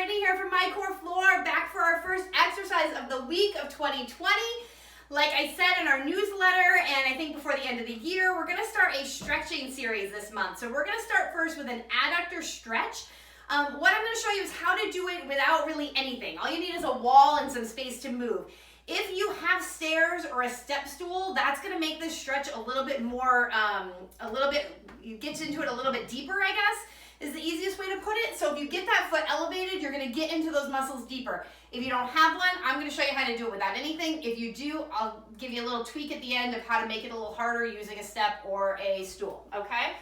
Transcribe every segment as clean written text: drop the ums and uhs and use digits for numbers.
Brittany here from My Core Floor, back for our first exercise of the week of 2020. Like I said in our newsletter, and I think before the end of the year, we're gonna start a stretching series this month. So we're gonna start first with an adductor stretch. What I'm gonna show you is how to do it without really anything. All you need is a wall and some space to move. If you have stairs or a step stool, that's gonna make this stretch a little bit more, you get into it a little bit deeper, I guess, is the easiest way to put it. So if you get that foot elevated, you're gonna get into those muscles deeper. If you don't have one, I'm gonna show you how to do it without anything. If you do, I'll give you a little tweak at the end of how to make it a little harder using a step or a stool, okay?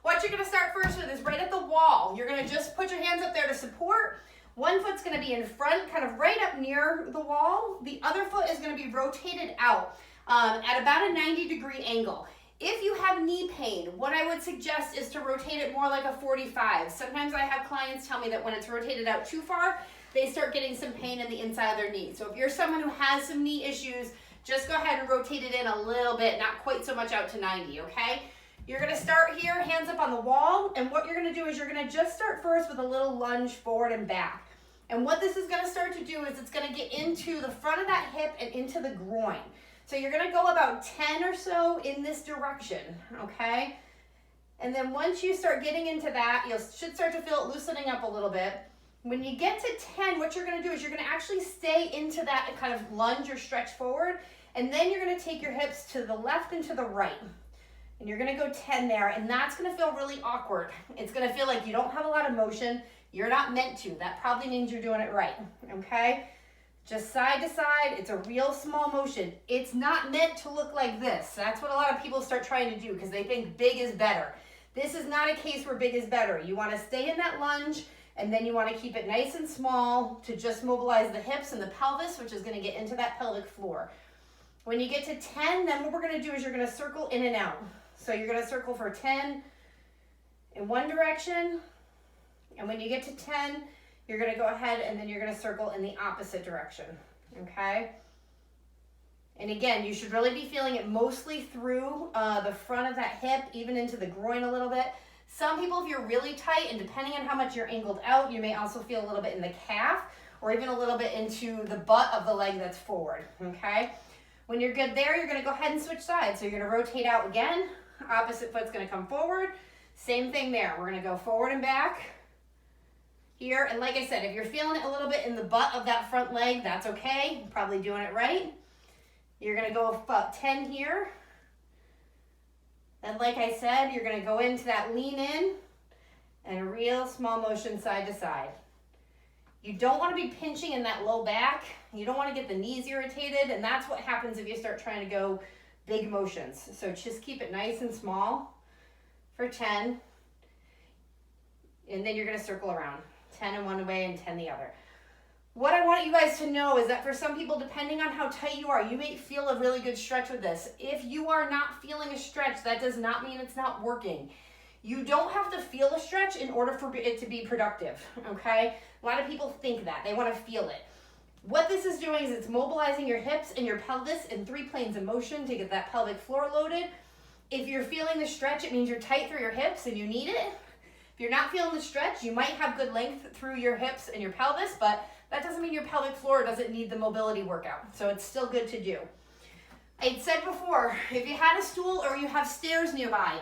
What you're gonna start first with is right at the wall. You're gonna just put your hands up there to support. One foot's gonna be in front, kind of right up near the wall. The other foot is gonna be rotated out at about a 90-degree angle. If you have knee pain, what I would suggest is to rotate it more like a 45. Sometimes I have clients tell me that when it's rotated out too far, they start getting some pain in the inside of their knee. So if you're someone who has some knee issues, just go ahead and rotate it in a little bit, not quite so much out to 90, okay? You're gonna start here, hands up on the wall, and what you're gonna do is you're gonna just start first with a little lunge forward and back. And what this is gonna start to do is it's gonna get into the front of that hip and into the groin. So you're gonna go about 10 or so in this direction, okay? And then once you start getting into that, you should start to feel it loosening up a little bit. When you get to 10, what you're gonna do is you're gonna actually stay into that kind of lunge or stretch forward, and then you're gonna take your hips to the left and to the right. And you're gonna go 10 there, and that's gonna feel really awkward. It's gonna feel like you don't have a lot of motion. You're not meant to. That probably means you're doing it right, okay? Just side to side, it's a real small motion. It's not meant to look like this. That's what a lot of people start trying to do because they think big is better. This is not a case where big is better. You wanna stay in that lunge, and then you wanna keep it nice and small to just mobilize the hips and the pelvis, which is gonna get into that pelvic floor. When you get to 10, then what we're gonna do is you're gonna circle in and out. So you're gonna circle for 10 in one direction, and when you get to 10, you're gonna go ahead and then you're gonna circle in the opposite direction, okay? And again, you should really be feeling it mostly through the front of that hip, even into the groin a little bit. Some people, if you're really tight, and depending on how much you're angled out, you may also feel a little bit in the calf, or even a little bit into the butt of the leg that's forward, okay? When you're good there, you're gonna go ahead and switch sides. So you're gonna rotate out again, opposite foot's gonna come forward. Same thing there, we're gonna go forward and back here. And like I said, if you're feeling it a little bit in the butt of that front leg, that's okay, you're probably doing it right. You're gonna go about 10 here. And like I said, you're gonna go into that lean in and a real small motion side to side. You don't wanna be pinching in that low back. You don't wanna get the knees irritated, and that's what happens if you start trying to go big motions. So just keep it nice and small for 10. And then you're gonna circle around. 10 in one way and 10 the other. What I want you guys to know is that for some people, depending on how tight you are, you may feel a really good stretch with this. If you are not feeling a stretch, that does not mean it's not working. You don't have to feel a stretch in order for it to be productive, okay? A lot of people think that. They want to feel it. What this is doing is it's mobilizing your hips and your pelvis in 3 planes of motion to get that pelvic floor loaded. If you're feeling the stretch, it means you're tight through your hips and you need it. If you're not feeling the stretch, you might have good length through your hips and your pelvis, but that doesn't mean your pelvic floor doesn't need the mobility workout. So it's still good to do. I'd said before, if you had a stool or you have stairs nearby,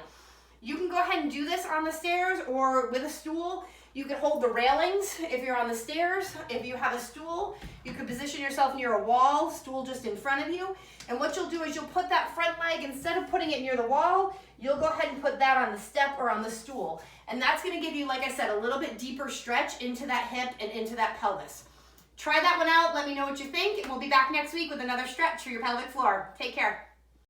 you can go ahead and do this on the stairs or with a stool. You could hold the railings if you're on the stairs. If you have a stool, you could position yourself near a wall, stool just in front of you. And what you'll do is you'll put that front leg, instead of putting it near the wall, you'll go ahead and put that on the step or on the stool. And that's gonna give you, like I said, a little bit deeper stretch into that hip and into that pelvis. Try that one out, let me know what you think, and we'll be back next week with another stretch for your pelvic floor. Take care.